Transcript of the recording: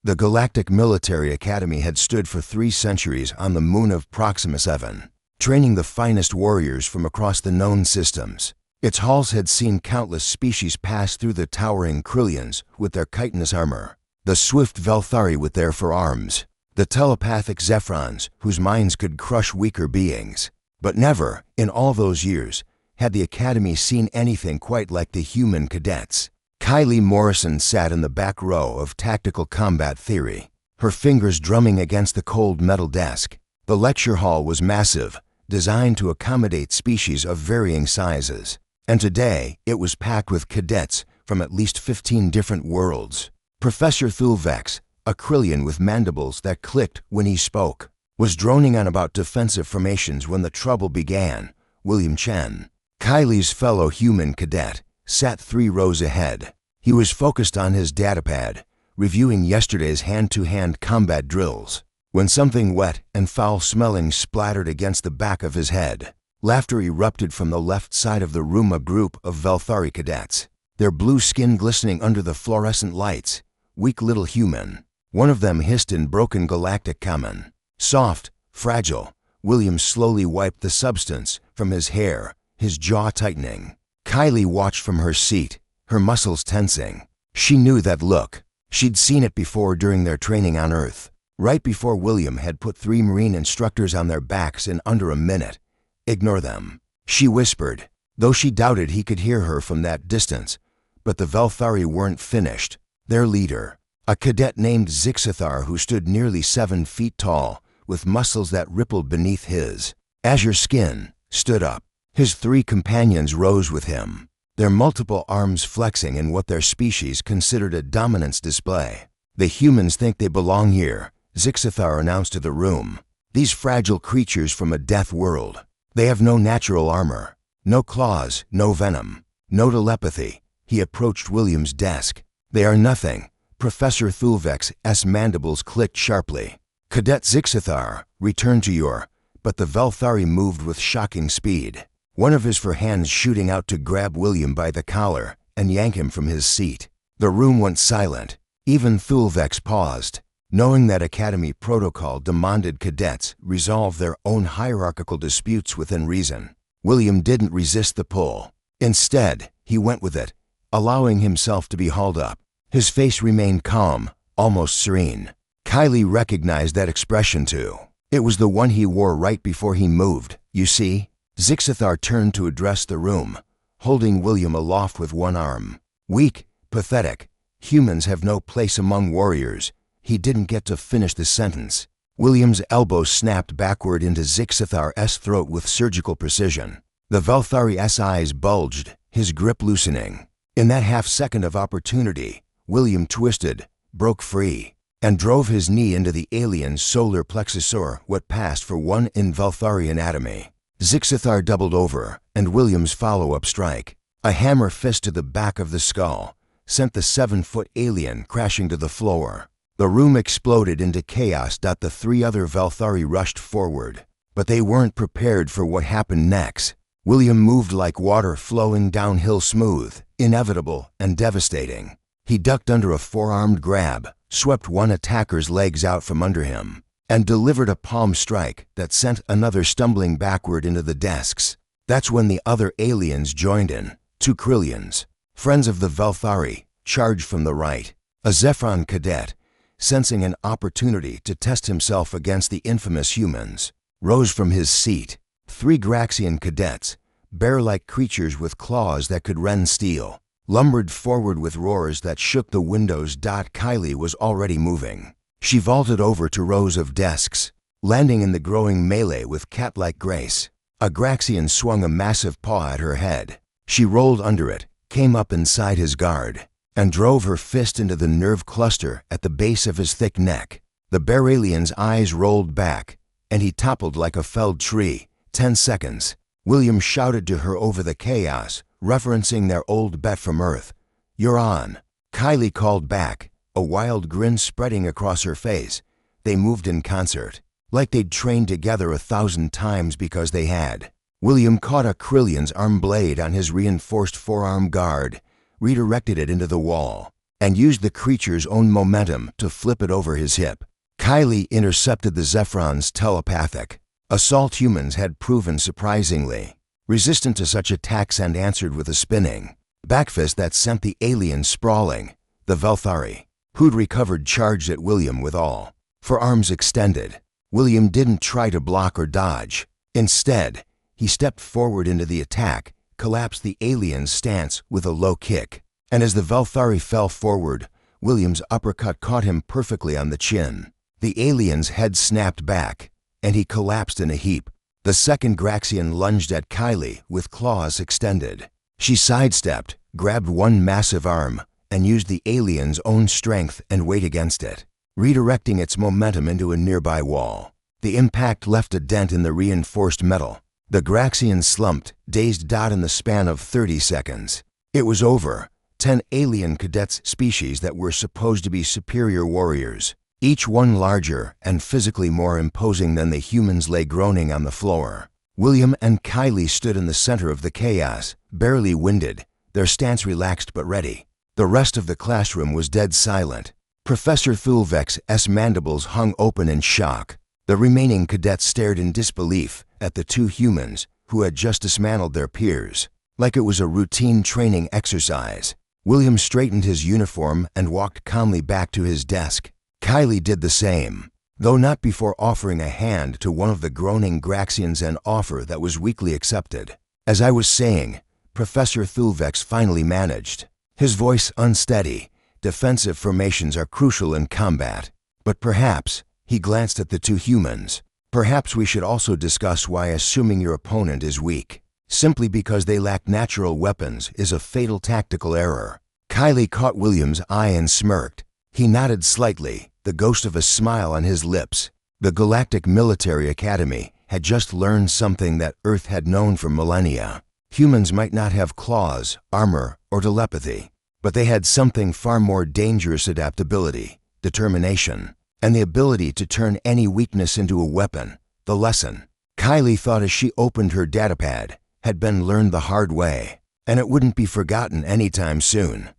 The Galactic Military Academy had stood for 3 centuries on the moon of Proxima 7, training the finest warriors from across the known systems. Its halls had seen countless species pass through: the towering Krillians with their chitinous armor, the swift Velthari with their forearms, the telepathic Zephrons whose minds could crush weaker beings. But never, in all those years, had the Academy seen anything quite like the human cadets. Kylie Morrison sat in the back row of Tactical Combat Theory, her fingers drumming against the cold metal desk. The lecture hall was massive, designed to accommodate species of varying sizes, and today it was packed with cadets from at least 15 different worlds. Professor Thulvex, a Krillian with mandibles that clicked when he spoke, was droning on about defensive formations when the trouble began. William Chen, Kylie's fellow human cadet, sat 3 rows ahead. He was focused on his datapad, reviewing yesterday's hand-to-hand combat drills, when something wet and foul-smelling splattered against the back of his head. Laughter erupted from the left side of the room. A group of Velthari cadets, their blue skin glistening under the fluorescent lights. Weak little human. One of them hissed in broken galactic common. Soft, fragile. William slowly wiped the substance from his hair, his jaw tightening. Kylie watched from her seat, her muscles tensing. She knew that look. She'd seen it before during their training on Earth, right before William had put 3 Marine instructors on their backs in under a minute. "Ignore them," she whispered, though she doubted he could hear her from that distance. But the Velthari weren't finished. Their leader, a cadet named Zixithar who stood nearly 7 feet tall, with muscles that rippled beneath his azure skin, stood up. His 3 companions rose with him, their multiple arms flexing in what their species considered a dominance display. "The humans think they belong here," Zixithar announced to the room. "These fragile creatures from a death world. They have no natural armor, no claws, no venom, no telepathy." He approached William's desk. "They are nothing." Professor Thulvex's mandibles clicked sharply. "Cadet Zixithar, return to your..." But the Velthari moved with shocking speed, one of his 4 hands shooting out to grab William by the collar and yank him from his seat. The room went silent. Even Thulvex paused, knowing that Academy protocol demanded cadets resolve their own hierarchical disputes within reason. William didn't resist the pull. Instead, he went with it, allowing himself to be hauled up. His face remained calm, almost serene. Kylie recognized that expression too. It was the one he wore right before he moved. "You see?" Zixithar turned to address the room, holding William aloft with one arm. "Weak, pathetic. Humans have no place among warriors." He didn't get to finish the sentence. William's elbow snapped backward into Zixithar's throat with surgical precision. The Velthari's eyes bulged, his grip loosening. In that half-second of opportunity, William twisted, broke free, and drove his knee into the alien's solar plexus, or what passed for one in Velthari anatomy. Zixithar doubled over, and William's follow-up strike, a hammer fist to the back of the skull, sent the 7-foot alien crashing to the floor. The room exploded into chaos. The 3 other Velthari rushed forward, but they weren't prepared for what happened next. William moved like water flowing downhill, smooth, inevitable, and devastating. He ducked under a 4-armed grab, swept one attacker's legs out from under him, and delivered a palm strike that sent another stumbling backward into the desks. That's when the other aliens joined in. 2 Krillians, friends of the Velthari, charged from the right. A Zephron cadet, sensing an opportunity to test himself against the infamous humans, rose from his seat. 3 Graxian cadets, bear-like creatures with claws that could rend steel, lumbered forward with roars that shook the windows. Kylie was already moving. She vaulted over to rows of desks, landing in the growing melee with cat-like grace. A Graxian swung a massive paw at her head. She rolled under it, came up inside his guard, and drove her fist into the nerve cluster at the base of his thick neck. The bear alien's eyes rolled back, and he toppled like a felled tree. 10 seconds. William shouted to her over the chaos, referencing their old bet from Earth. "You're on." Kylie called back, a wild grin spreading across her face. They moved in concert, like they'd trained together 1,000 times, because they had. William caught a Krillian's arm blade on his reinforced 4-arm guard, redirected it into the wall. and used the creature's own momentum to flip it over his hip. Kylie intercepted the Zephron's telepathic. Assault humans had proven surprisingly resistant to such attacks and answered with a spinning backfist that sent the alien sprawling. The Velthari, who'd recovered, charged at William with all four arms extended. William didn't try to block or dodge. Instead, he stepped forward into the attack, collapsed the alien's stance with a low kick, and as the Velthari fell forward, William's uppercut caught him perfectly on the chin. The alien's head snapped back, and he collapsed in a heap. The second Graxian lunged at Kylie with claws extended. She sidestepped, grabbed one massive arm, and used the alien's own strength and weight against it, redirecting its momentum into a nearby wall. The impact left a dent in the reinforced metal. The Graxian slumped, dazed in the span of 30 seconds. It was over. 10 alien cadets species that were supposed to be superior warriors, each one larger and physically more imposing than the humans, lay groaning on the floor. William and Kylie stood in the center of the chaos, barely winded, their stance relaxed but ready. The rest of the classroom was dead silent. Professor Thulvek's mandibles hung open in shock. The remaining cadets stared in disbelief at the two humans who had just dismantled their peers, like it was a routine training exercise. William straightened his uniform and walked calmly back to his desk. Kylie did the same, though not before offering a hand to one of the groaning Graxians, an offer that was weakly accepted. As I was saying, Professor Thulvek's finally managed, his voice unsteady. Defensive formations are crucial in combat, but perhaps, he glanced at the two humans, perhaps we should also discuss why assuming your opponent is weak, simply because they lack natural weapons, is a fatal tactical error. Kylie caught William's eye and smirked. He nodded slightly, the ghost of a smile on his lips. The Galactic Military Academy had just learned something that Earth had known for millennia. Humans might not have claws, armor, or telepathy, but they had something far more dangerous: adaptability, determination, and the ability to turn any weakness into a weapon. The lesson, Kylie thought as she opened her datapad, had been learned the hard way, and it wouldn't be forgotten anytime soon.